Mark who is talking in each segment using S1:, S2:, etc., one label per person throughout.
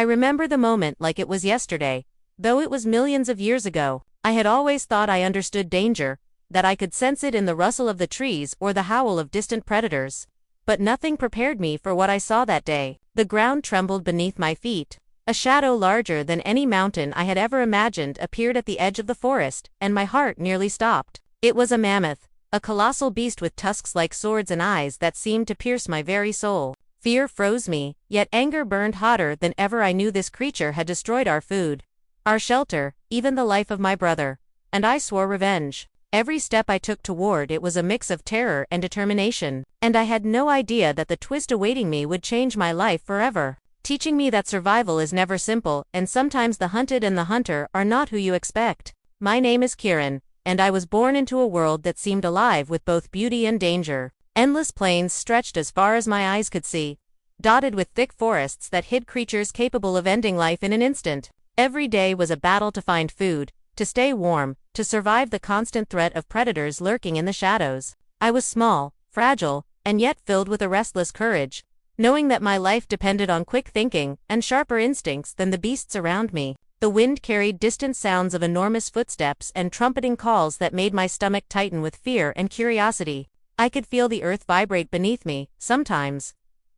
S1: remember the moment like it was yesterday, though it was millions of years ago. I had always thought I understood danger, that I could sense it in the rustle of the trees or the howl of distant predators. But nothing prepared me for what I saw that day. The ground trembled beneath my feet. A shadow larger than any mountain I had ever imagined appeared at the edge of the forest, and my heart nearly stopped. It was a mammoth, a colossal beast with tusks like swords and eyes that seemed to pierce my very soul. Fear froze me, yet anger burned hotter than ever. I knew this creature had destroyed our food, our shelter, even the life of my brother, and I swore revenge. Every step I took toward it was a mix of terror and determination, and I had no idea that the twist awaiting me would change my life forever, teaching me that survival is never simple, and sometimes the hunted and the hunter are not who you expect. My name is Kieran, and I was born into a world that seemed alive with both beauty and danger. Endless plains stretched as far as my eyes could see, dotted with thick forests that hid creatures capable of ending life in an instant. Every day was a battle to find food, to stay warm, to survive the constant threat of predators lurking in the shadows. I was small, fragile, and yet filled with a restless courage, knowing that my life depended on quick thinking and sharper instincts than the beasts around me. The wind carried distant sounds of enormous footsteps and trumpeting calls that made my stomach tighten with fear and curiosity. I could feel the earth vibrate beneath me, sometimes,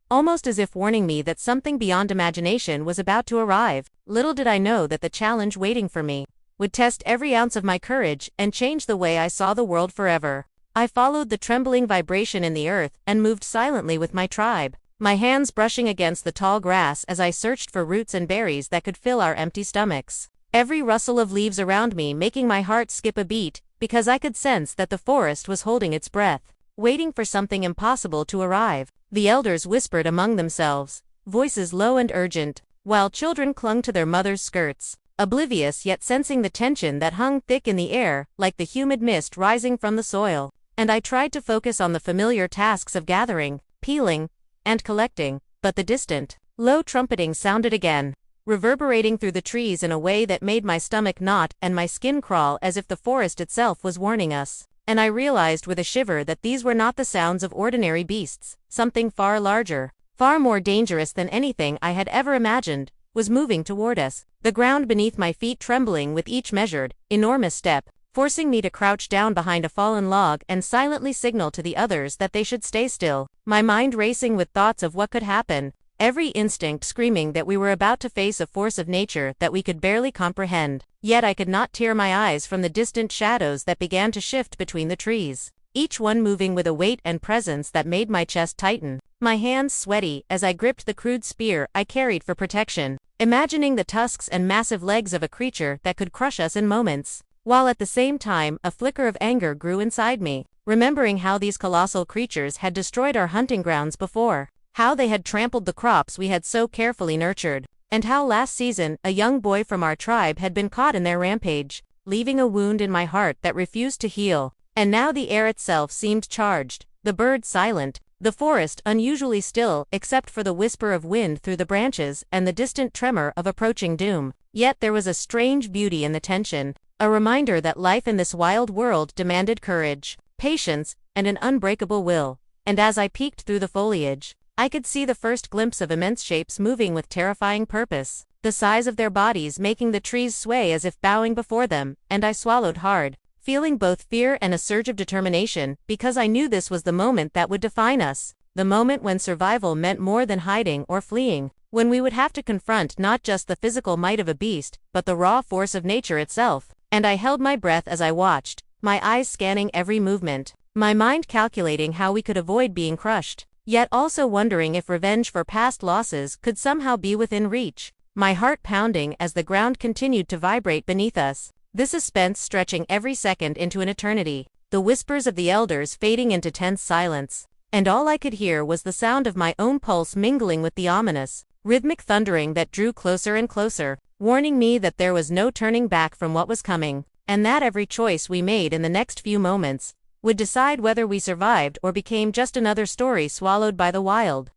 S1: almost as if warning me that something beyond imagination was about to arrive. Little did I know that the challenge waiting for me would test every ounce of my courage and change the way I saw the world forever. I followed the trembling vibration in the earth and moved silently with my tribe, my hands brushing against the tall grass as I searched for roots and berries that could fill our empty stomachs. Every rustle of leaves around me making my heart skip a beat, because I could sense that the forest was holding its breath, waiting for something impossible to arrive. The elders whispered among themselves, voices low and urgent, while children clung to their mothers' skirts, oblivious yet sensing the tension that hung thick in the air, like the humid mist rising from the soil. And I tried to focus on the familiar tasks of gathering, peeling, and collecting, but the distant, low trumpeting sounded again, reverberating through the trees in a way that made my stomach knot and my skin crawl, as if the forest itself was warning us. And I realized with a shiver that these were not the sounds of ordinary beasts. Something far larger, far more dangerous than anything I had ever imagined, was moving toward us, the ground beneath my feet trembling with each measured, enormous step, forcing me to crouch down behind a fallen log and silently signal to the others that they should stay still, my mind racing with thoughts of what could happen, every instinct screaming that we were about to face a force of nature that we could barely comprehend. Yet I could not tear my eyes from the distant shadows that began to shift between the trees, each one moving with a weight and presence that made my chest tighten, my hands sweaty as I gripped the crude spear I carried for protection, imagining the tusks and massive legs of a creature that could crush us in moments, while at the same time a flicker of anger grew inside me, remembering how these colossal creatures had destroyed our hunting grounds before, how they had trampled the crops we had so carefully nurtured, and how last season a young boy from our tribe had been caught in their rampage, leaving a wound in my heart that refused to heal. And now the air itself seemed charged, the birds silent, the forest unusually still except for the whisper of wind through the branches and the distant tremor of approaching doom. Yet there was a strange beauty in the tension, a reminder that life in this wild world demanded courage, patience, and an unbreakable will. And as I peeked through the foliage, I could see the first glimpse of immense shapes moving with terrifying purpose, the size of their bodies making the trees sway as if bowing before them, and I swallowed hard, feeling both fear and a surge of determination, because I knew this was the moment that would define us, the moment when survival meant more than hiding or fleeing, when we would have to confront not just the physical might of a beast, but the raw force of nature itself. And I held my breath as I watched, my eyes scanning every movement, my mind calculating how we could avoid being crushed, yet also wondering if revenge for past losses could somehow be within reach, my heart pounding as the ground continued to vibrate beneath us, the suspense stretching every second into an eternity, the whispers of the elders fading into tense silence, and all I could hear was the sound of my own pulse mingling with the ominous, rhythmic thundering that drew closer and closer, warning me that there was no turning back from what was coming, and that every choice we made in the next few moments would decide whether we survived or became just another story swallowed by the wild.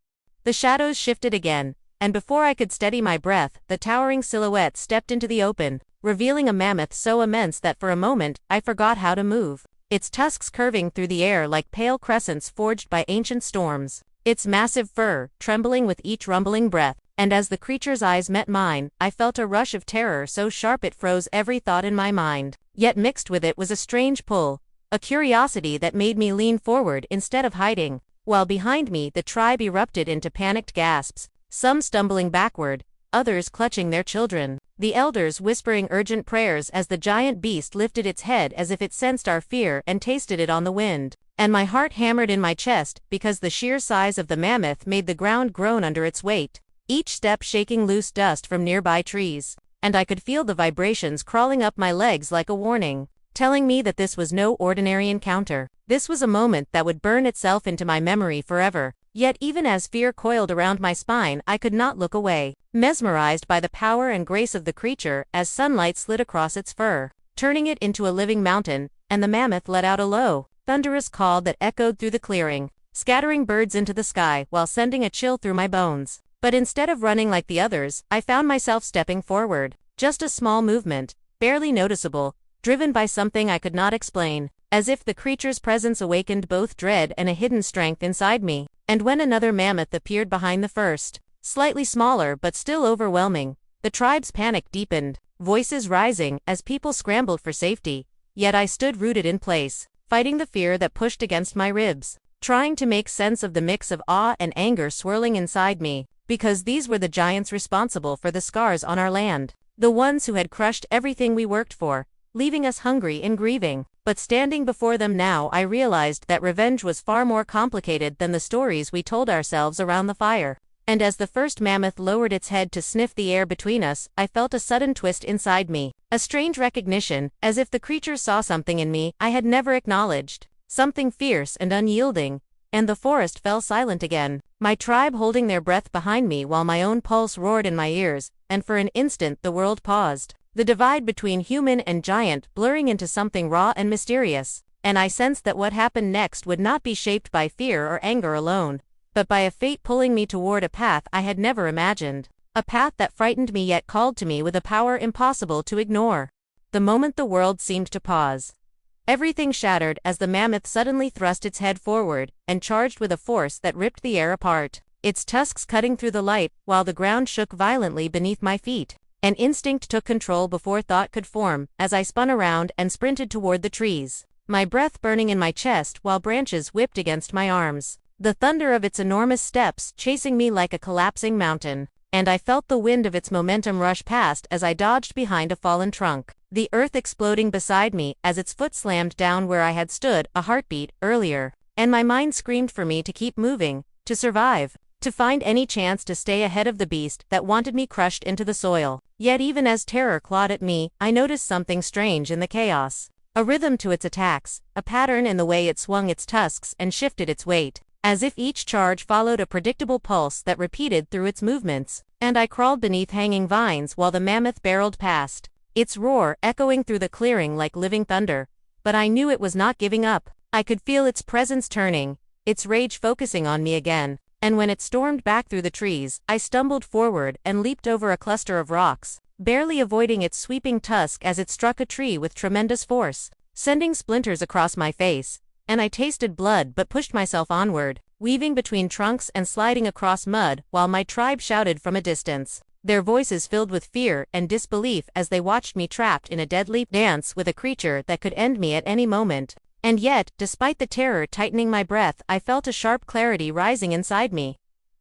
S1: The shadows shifted again, and before I could steady my breath, the towering silhouette stepped into the open, revealing a mammoth so immense that for a moment I forgot how to move, its tusks curving through the air like pale crescents forged by ancient storms, its massive fur trembling with each rumbling breath, and as the creature's eyes met mine, I felt a rush of terror so sharp it froze every thought in my mind. Yet mixed with it was a strange pull, a curiosity that made me lean forward instead of hiding, while behind me the tribe erupted into panicked gasps, some stumbling backward, others clutching their children, the elders whispering urgent prayers as the giant beast lifted its head as if it sensed our fear and tasted it on the wind. And my heart hammered in my chest because the sheer size of the mammoth made the ground groan under its weight, each step shaking loose dust from nearby trees, and I could feel the vibrations crawling up my legs like a warning, telling me that this was no ordinary encounter. This was a moment that would burn itself into my memory forever. Yet even as fear coiled around my spine, I could not look away, mesmerized by the power and grace of the creature as sunlight slid across its fur, turning it into a living mountain, and the mammoth let out a low, thunderous call that echoed through the clearing, scattering birds into the sky while sending a chill through my bones. But instead of running like the others, I found myself stepping forward, just a small movement, barely noticeable, driven by something I could not explain, as if the creature's presence awakened both dread and a hidden strength inside me. And when another mammoth appeared behind the first, slightly smaller but still overwhelming, the tribe's panic deepened, voices rising as people scrambled for safety. Yet I stood rooted in place, fighting the fear that pushed against my ribs, trying to make sense of the mix of awe and anger swirling inside me, because these were the giants responsible for the scars on our land, the ones who had crushed everything we worked for, leaving us hungry and grieving. But standing before them now, I realized that revenge was far more complicated than the stories we told ourselves around the fire. And as the first mammoth lowered its head to sniff the air between us, I felt a sudden twist inside me, a strange recognition, as if the creature saw something in me I had never acknowledged, something fierce and unyielding, and the forest fell silent again, my tribe holding their breath behind me while my own pulse roared in my ears, and for an instant the world paused. The divide between human and giant blurring into something raw and mysterious, and I sensed that what happened next would not be shaped by fear or anger alone, but by a fate pulling me toward a path I had never imagined, a path that frightened me yet called to me with a power impossible to ignore. The moment the world seemed to pause, everything shattered as the mammoth suddenly thrust its head forward and charged with a force that ripped the air apart, its tusks cutting through the light while the ground shook violently beneath my feet. An instinct took control before thought could form, as I spun around and sprinted toward the trees, my breath burning in my chest while branches whipped against my arms, the thunder of its enormous steps chasing me like a collapsing mountain, and I felt the wind of its momentum rush past as I dodged behind a fallen trunk, the earth exploding beside me as its foot slammed down where I had stood a heartbeat earlier, and my mind screamed for me to keep moving, to survive, to find any chance to stay ahead of the beast that wanted me crushed into the soil. Yet even as terror clawed at me, I noticed something strange in the chaos. A rhythm to its attacks, a pattern in the way it swung its tusks and shifted its weight, as if each charge followed a predictable pulse that repeated through its movements. And I crawled beneath hanging vines while the mammoth barreled past, its roar echoing through the clearing like living thunder. But I knew it was not giving up. I could feel its presence turning, its rage focusing on me again. And when it stormed back through the trees, I stumbled forward and leaped over a cluster of rocks, barely avoiding its sweeping tusk as it struck a tree with tremendous force, sending splinters across my face. And I tasted blood but pushed myself onward, weaving between trunks and sliding across mud while my tribe shouted from a distance, their voices filled with fear and disbelief as they watched me trapped in a deadly dance with a creature that could end me at any moment. And yet, despite the terror tightening my breath, I felt a sharp clarity rising inside me,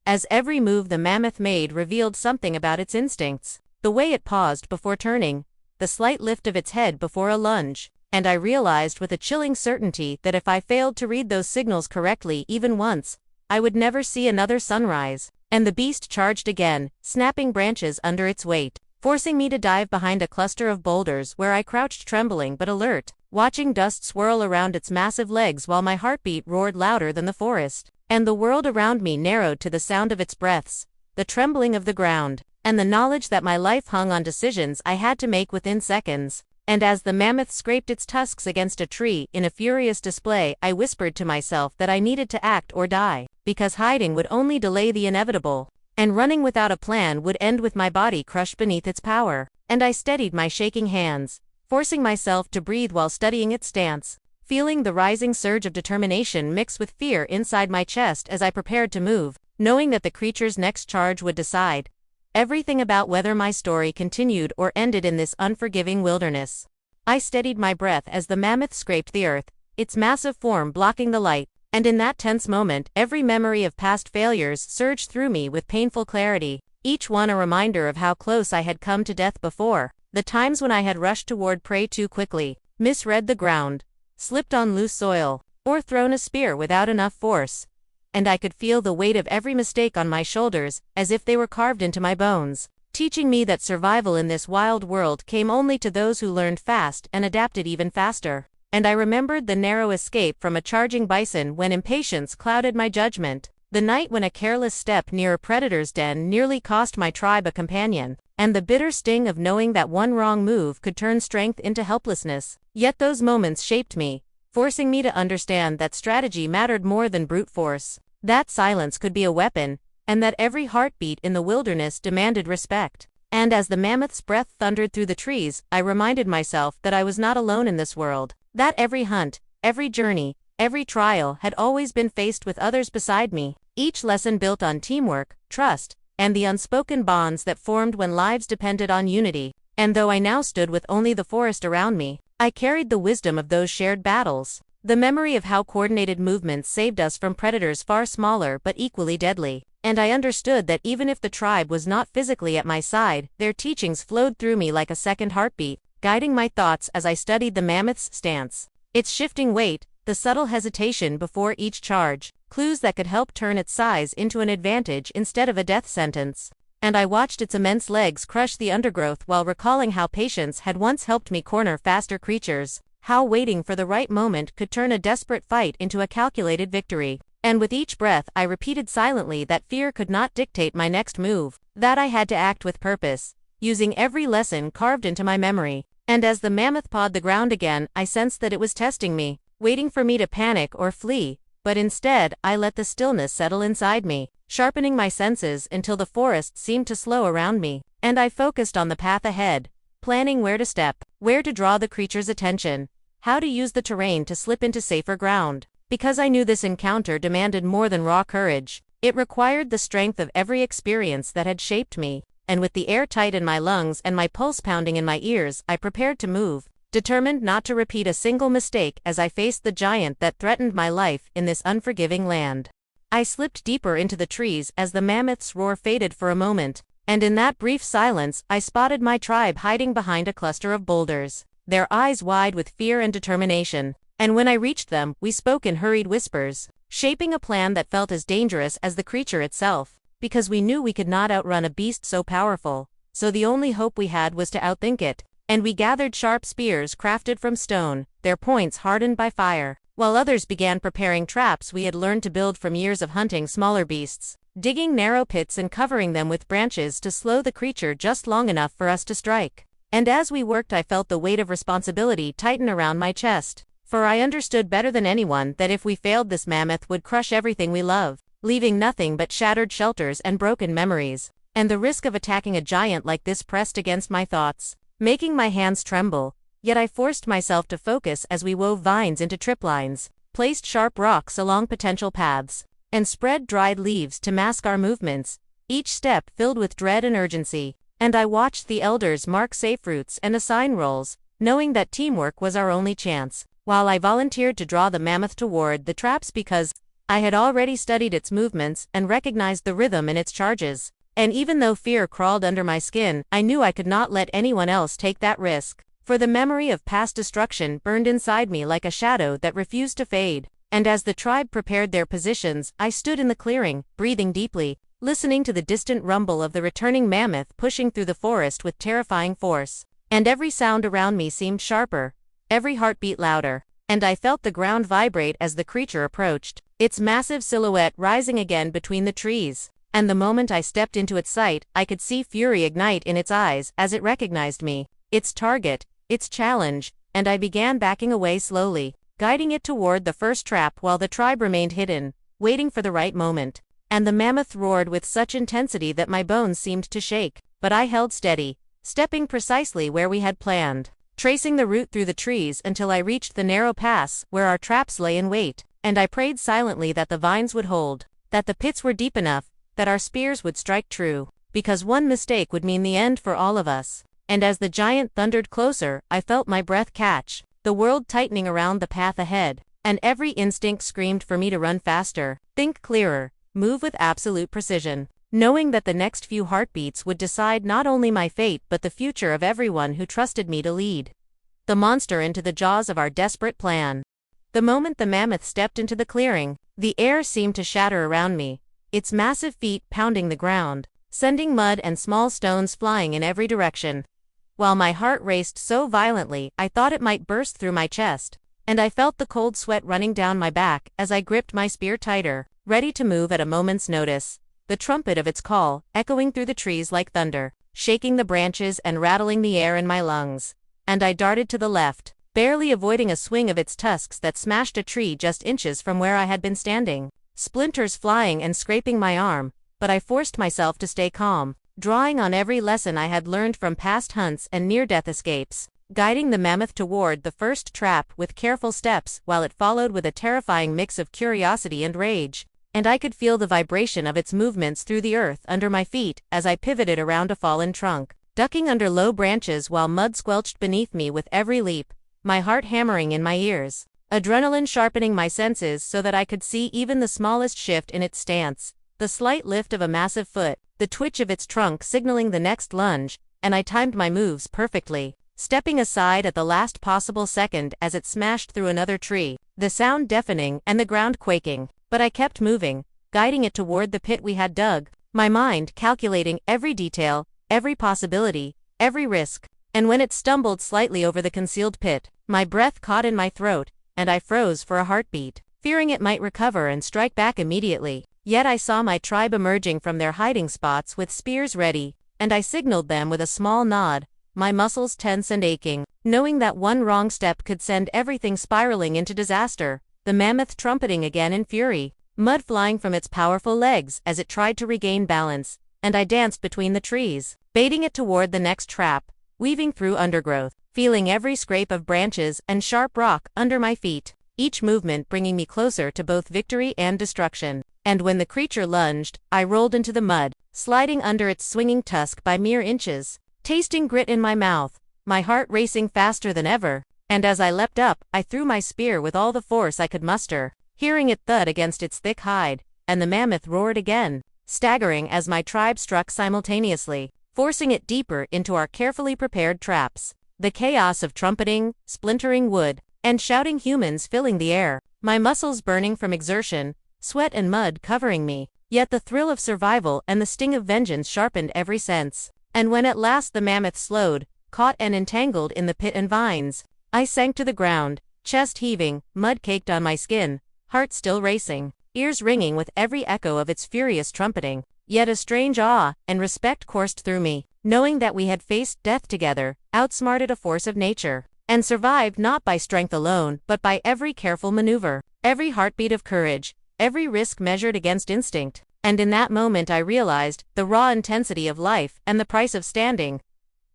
S1: as every move the mammoth made revealed something about its instincts, the way it paused before turning, the slight lift of its head before a lunge, and I realized with a chilling certainty that if I failed to read those signals correctly even once, I would never see another sunrise. And the beast charged again, snapping branches under its weight, forcing me to dive behind a cluster of boulders where I crouched trembling but alert, watching dust swirl around its massive legs while my heartbeat roared louder than the forest, and the world around me narrowed to the sound of its breaths, the trembling of the ground, and the knowledge that my life hung on decisions I had to make within seconds. And as the mammoth scraped its tusks against a tree in a furious display, I whispered to myself that I needed to act or die, because hiding would only delay the inevitable, and running without a plan would end with my body crushed beneath its power. And I steadied my shaking hands, forcing myself to breathe while studying its stance, feeling the rising surge of determination mix with fear inside my chest as I prepared to move, knowing that the creature's next charge would decide everything about whether my story continued or ended in this unforgiving wilderness. I steadied my breath as the mammoth scraped the earth, its massive form blocking the light, and in that tense moment, every memory of past failures surged through me with painful clarity, each one a reminder of how close I had come to death before. The times when I had rushed toward prey too quickly, misread the ground, slipped on loose soil, or thrown a spear without enough force. And I could feel the weight of every mistake on my shoulders, as if they were carved into my bones, teaching me that survival in this wild world came only to those who learned fast and adapted even faster. And I remembered the narrow escape from a charging bison when impatience clouded my judgment, the night when a careless step near a predator's den nearly cost my tribe a companion, and the bitter sting of knowing that one wrong move could turn strength into helplessness. Yet those moments shaped me, forcing me to understand that strategy mattered more than brute force, that silence could be a weapon, and that every heartbeat in the wilderness demanded respect. And as the mammoth's breath thundered through the trees, I reminded myself that I was not alone in this world, that every hunt, every journey, every trial had always been faced with others beside me, each lesson built on teamwork, trust, and the unspoken bonds that formed when lives depended on unity. And though I now stood with only the forest around me, I carried the wisdom of those shared battles, the memory of how coordinated movements saved us from predators far smaller but equally deadly. And I understood that even if the tribe was not physically at my side, their teachings flowed through me like a second heartbeat, guiding my thoughts as I studied the mammoth's stance, its shifting weight, the subtle hesitation before each charge, clues that could help turn its size into an advantage instead of a death sentence. And I watched its immense legs crush the undergrowth while recalling how patience had once helped me corner faster creatures, how waiting for the right moment could turn a desperate fight into a calculated victory. And with each breath I repeated silently that fear could not dictate my next move, that I had to act with purpose, using every lesson carved into my memory. And as the mammoth pawed the ground again, I sensed that it was testing me, waiting for me to panic or flee, but instead, I let the stillness settle inside me, sharpening my senses until the forest seemed to slow around me, and I focused on the path ahead, planning where to step, where to draw the creature's attention, how to use the terrain to slip into safer ground. Because I knew this encounter demanded more than raw courage, it required the strength of every experience that had shaped me, and with the air tight in my lungs and my pulse pounding in my ears, I prepared to move, determined not to repeat a single mistake as I faced the giant that threatened my life in this unforgiving land. I slipped deeper into the trees as the mammoth's roar faded for a moment, and in that brief silence I spotted my tribe hiding behind a cluster of boulders, their eyes wide with fear and determination. And when I reached them, we spoke in hurried whispers, shaping a plan that felt as dangerous as the creature itself, because we knew we could not outrun a beast so powerful, so the only hope we had was to outthink it. And we gathered sharp spears crafted from stone, their points hardened by fire, while others began preparing traps we had learned to build from years of hunting smaller beasts, digging narrow pits and covering them with branches to slow the creature just long enough for us to strike. And as we worked, I felt the weight of responsibility tighten around my chest, for I understood better than anyone that if we failed, this mammoth would crush everything we love, leaving nothing but shattered shelters and broken memories. And the risk of attacking a giant like this pressed against my thoughts, making my hands tremble, yet I forced myself to focus as we wove vines into trip lines, placed sharp rocks along potential paths, and spread dried leaves to mask our movements, each step filled with dread and urgency. And I watched the elders mark safe routes and assign roles, knowing that teamwork was our only chance, while I volunteered to draw the mammoth toward the traps because I had already studied its movements and recognized the rhythm in its charges. And even though fear crawled under my skin, I knew I could not let anyone else take that risk, for the memory of past destruction burned inside me like a shadow that refused to fade. And as the tribe prepared their positions, I stood in the clearing, breathing deeply, listening to the distant rumble of the returning mammoth pushing through the forest with terrifying force. And every sound around me seemed sharper, every heartbeat louder, and I felt the ground vibrate as the creature approached, its massive silhouette rising again between the trees. And the moment I stepped into its sight, I could see fury ignite in its eyes as it recognized me, its target, its challenge, and I began backing away slowly, guiding it toward the first trap while the tribe remained hidden, waiting for the right moment. And the mammoth roared with such intensity that my bones seemed to shake, but I held steady, stepping precisely where we had planned, tracing the route through the trees until I reached the narrow pass where our traps lay in wait, and I prayed silently that the vines would hold, that the pits were deep enough, that our spears would strike true. because one mistake would mean the end for all of us. And as the giant thundered closer, I felt my breath catch, the world tightening around the path ahead, and every instinct screamed for me to run faster, think clearer, move with absolute precision, knowing that the next few heartbeats would decide not only my fate but the future of everyone who trusted me to lead the monster into the jaws of our desperate plan. The moment the mammoth stepped into the clearing, the air seemed to shatter around me, its massive feet pounding the ground, sending mud and small stones flying in every direction. While my heart raced so violently I thought it might burst through my chest, and I felt the cold sweat running down my back as I gripped my spear tighter, ready to move at a moment's notice, the trumpet of its call echoing through the trees like thunder, shaking the branches and rattling the air in my lungs. And I darted to the left, barely avoiding a swing of its tusks that smashed a tree just inches from where I had been standing, splinters flying and scraping my arm, but I forced myself to stay calm, drawing on every lesson I had learned from past hunts and near-death escapes, guiding the mammoth toward the first trap with careful steps while it followed with a terrifying mix of curiosity and rage, and I could feel the vibration of its movements through the earth under my feet as I pivoted around a fallen trunk, ducking under low branches while mud squelched beneath me with every leap, my heart hammering in my ears, adrenaline sharpening my senses so that I could see even the smallest shift in its stance, the slight lift of a massive foot, the twitch of its trunk signaling the next lunge, and I timed my moves perfectly, stepping aside at the last possible second as it smashed through another tree, the sound deafening and the ground quaking, but I kept moving, guiding it toward the pit we had dug, my mind calculating every detail, every possibility, every risk, and when it stumbled slightly over the concealed pit, my breath caught in my throat, and I froze for a heartbeat, fearing it might recover and strike back immediately. Yet I saw my tribe emerging from their hiding spots with spears ready, and I signaled them with a small nod, my muscles tense and aching, knowing that one wrong step could send everything spiraling into disaster, the mammoth trumpeting again in fury, mud flying from its powerful legs as it tried to regain balance, and I danced between the trees, baiting it toward the next trap, weaving through undergrowth, feeling every scrape of branches and sharp rock under my feet, each movement bringing me closer to both victory and destruction. And when the creature lunged, I rolled into the mud, sliding under its swinging tusk by mere inches, tasting grit in my mouth, my heart racing faster than ever, and as I leapt up, I threw my spear with all the force I could muster, hearing it thud against its thick hide, and the mammoth roared again, staggering as my tribe struck simultaneously, forcing it deeper into our carefully prepared traps. The chaos of trumpeting, splintering wood, and shouting humans filling the air, my muscles burning from exertion, sweat and mud covering me, yet the thrill of survival and the sting of vengeance sharpened every sense. And when at last the mammoth slowed, caught and entangled in the pit and vines, I sank to the ground, chest heaving, mud caked on my skin, heart still racing, ears ringing with every echo of its furious trumpeting. Yet a strange awe and respect coursed through me, knowing that we had faced death together, outsmarted a force of nature, and survived not by strength alone but by every careful maneuver, every heartbeat of courage, every risk measured against instinct. And in that moment I realized the raw intensity of life and the price of standing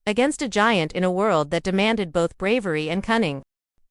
S1: against a giant in a world that demanded both bravery and cunning.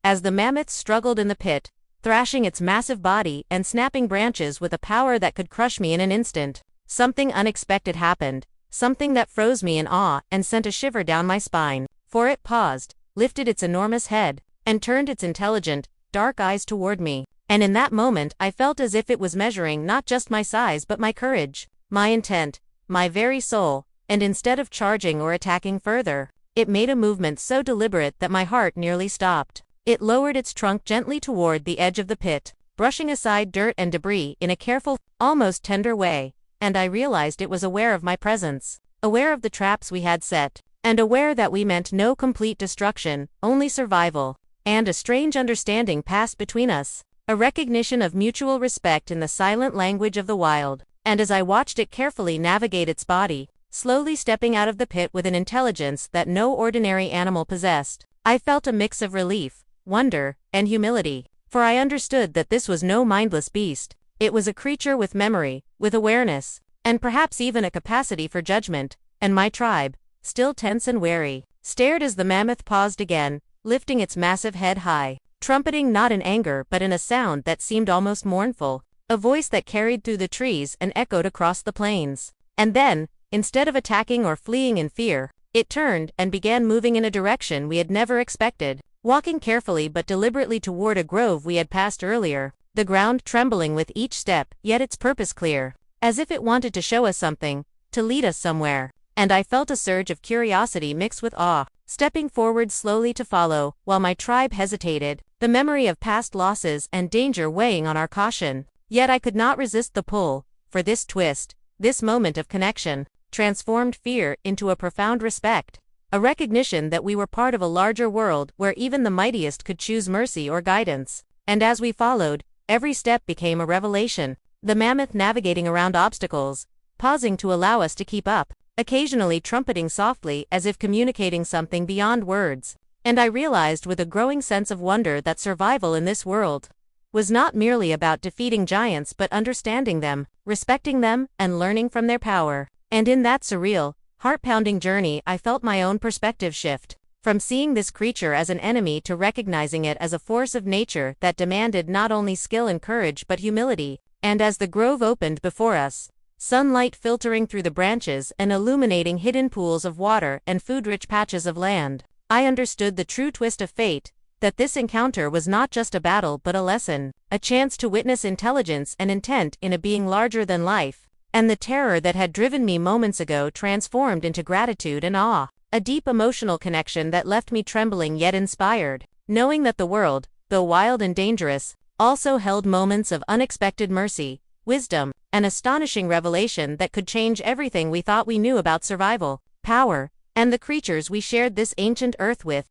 S1: As the mammoth struggled in the pit, thrashing its massive body and snapping branches with a power that could crush me in an instant, something unexpected happened, something that froze me in awe and sent a shiver down my spine, for it paused, lifted its enormous head, and turned its intelligent, dark eyes toward me, and in that moment I felt as if it was measuring not just my size but my courage, my intent, my very soul, and instead of charging or attacking further, it made a movement so deliberate that my heart nearly stopped. It lowered its trunk gently toward the edge of the pit, brushing aside dirt and debris in a careful, almost tender way, and I realized it was aware of my presence, aware of the traps we had set, and aware that we meant no complete destruction, only survival. And a strange understanding passed between us, a recognition of mutual respect in the silent language of the wild. And as I watched it carefully navigate its body, slowly stepping out of the pit with an intelligence that no ordinary animal possessed, I felt a mix of relief, wonder, and humility, for I understood that this was no mindless beast. It was a creature with memory, with awareness, and perhaps even a capacity for judgment, and my tribe, still tense and wary, stared as the mammoth paused again, lifting its massive head high, trumpeting not in anger but in a sound that seemed almost mournful, a voice that carried through the trees and echoed across the plains. And then, instead of attacking or fleeing in fear, it turned and began moving in a direction we had never expected, walking carefully but deliberately toward a grove we had passed earlier, the ground trembling with each step, yet its purpose clear, as if it wanted to show us something, to lead us somewhere. And I felt a surge of curiosity mixed with awe, stepping forward slowly to follow, while my tribe hesitated, the memory of past losses and danger weighing on our caution. Yet I could not resist the pull, for this twist, this moment of connection, transformed fear into a profound respect, a recognition that we were part of a larger world where even the mightiest could choose mercy or guidance. And as we followed, every step became a revelation, the mammoth navigating around obstacles, pausing to allow us to keep up, occasionally trumpeting softly as if communicating something beyond words. And I realized with a growing sense of wonder that survival in this world was not merely about defeating giants but understanding them, respecting them, and learning from their power. And in that surreal, heart-pounding journey I felt my own perspective shift, from seeing this creature as an enemy to recognizing it as a force of nature that demanded not only skill and courage but humility. And as the grove opened before us, sunlight filtering through the branches and illuminating hidden pools of water and food-rich patches of land, I understood the true twist of fate, that this encounter was not just a battle but a lesson, a chance to witness intelligence and intent in a being larger than life. And the terror that had driven me moments ago transformed into gratitude and awe, a deep emotional connection that left me trembling yet inspired, knowing that the world, though wild and dangerous, also held moments of unexpected mercy, wisdom, and astonishing revelation that could change everything we thought we knew about survival, power, and the creatures we shared this ancient earth with.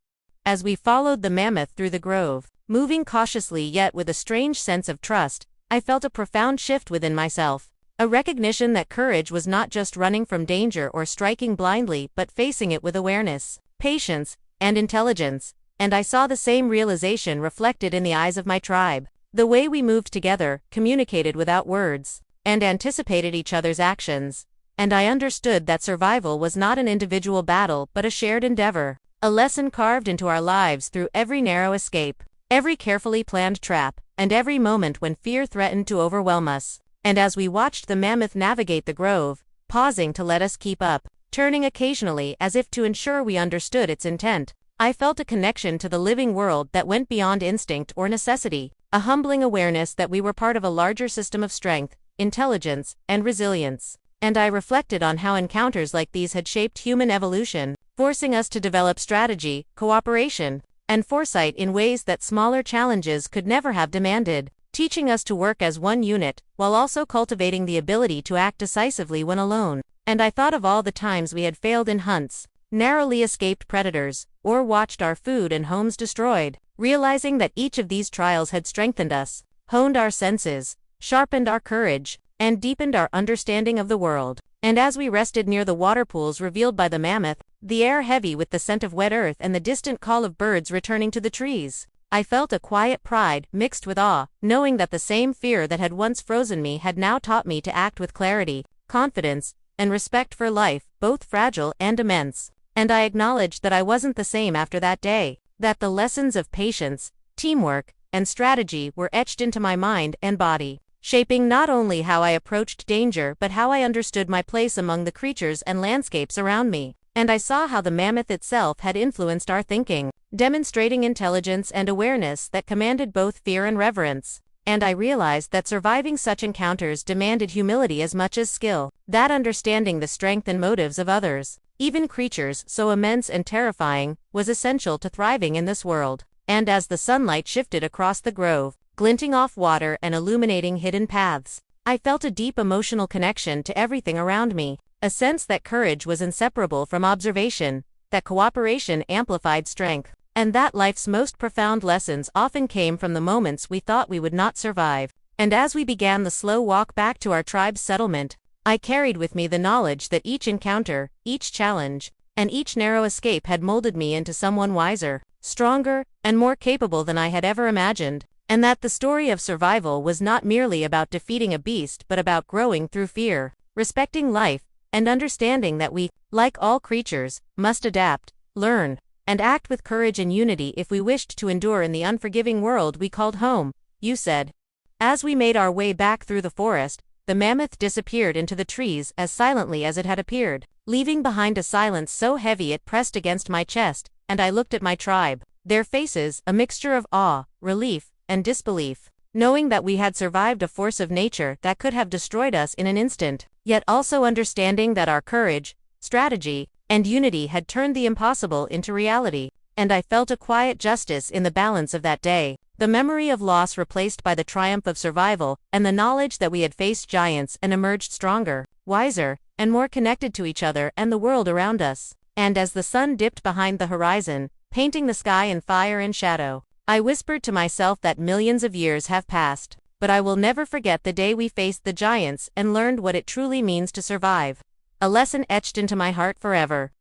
S1: As we followed the mammoth through the grove, moving cautiously yet with a strange sense of trust, I felt a profound shift within myself, a recognition that courage was not just running from danger or striking blindly but facing it with awareness, patience, and intelligence. And I saw the same realization reflected in the eyes of my tribe. The way we moved together, communicated without words, and anticipated each other's actions. And I understood that survival was not an individual battle but a shared endeavor, a lesson carved into our lives through every narrow escape, every carefully planned trap, and every moment when fear threatened to overwhelm us. And as we watched the mammoth navigate the grove, pausing to let us keep up, turning occasionally as if to ensure we understood its intent, I felt a connection to the living world that went beyond instinct or necessity, a humbling awareness that we were part of a larger system of strength, intelligence, and resilience. And I reflected on how encounters like these had shaped human evolution, forcing us to develop strategy, cooperation, and foresight in ways that smaller challenges could never have demanded, teaching us to work as one unit, while also cultivating the ability to act decisively when alone. And I thought of all the times we had failed in hunts, narrowly escaped predators, or watched our food and homes destroyed, realizing that each of these trials had strengthened us, honed our senses, sharpened our courage, and deepened our understanding of the world. And as we rested near the water pools revealed by the mammoth, the air heavy with the scent of wet earth and the distant call of birds returning to the trees, I felt a quiet pride mixed with awe, knowing that the same fear that had once frozen me had now taught me to act with clarity, confidence, and respect for life, both fragile and immense. And I acknowledged that I wasn't the same after that day, that the lessons of patience, teamwork, and strategy were etched into my mind and body, shaping not only how I approached danger but how I understood my place among the creatures and landscapes around me. And I saw how the mammoth itself had influenced our thinking, demonstrating intelligence and awareness that commanded both fear and reverence. And I realized that surviving such encounters demanded humility as much as skill, that understanding the strength and motives of others, even creatures so immense and terrifying, was essential to thriving in this world. And as the sunlight shifted across the grove, glinting off water and illuminating hidden paths, I felt a deep emotional connection to everything around me, a sense that courage was inseparable from observation, that cooperation amplified strength, and that life's most profound lessons often came from the moments we thought we would not survive. And as we began the slow walk back to our tribe's settlement, I carried with me the knowledge that each encounter, each challenge, and each narrow escape had molded me into someone wiser, stronger, and more capable than I had ever imagined, and that the story of survival was not merely about defeating a beast but about growing through fear, respecting life, and understanding that we, like all creatures, must adapt, learn, and act with courage and unity if we wished to endure in the unforgiving world we called home, you said. As we made our way back through the forest, the mammoth disappeared into the trees as silently as it had appeared, leaving behind a silence so heavy it pressed against my chest, and I looked at my tribe. Their faces, a mixture of awe, relief, and disbelief, knowing that we had survived a force of nature that could have destroyed us in an instant, yet also understanding that our courage, strategy, and unity had turned the impossible into reality. And I felt a quiet justice in the balance of that day. The memory of loss replaced by the triumph of survival, and the knowledge that we had faced giants and emerged stronger, wiser, and more connected to each other and the world around us. And as the sun dipped behind the horizon, painting the sky in fire and shadow, I whispered to myself that millions of years have passed, but I will never forget the day we faced the giants and learned what it truly means to survive. A lesson etched into my heart forever.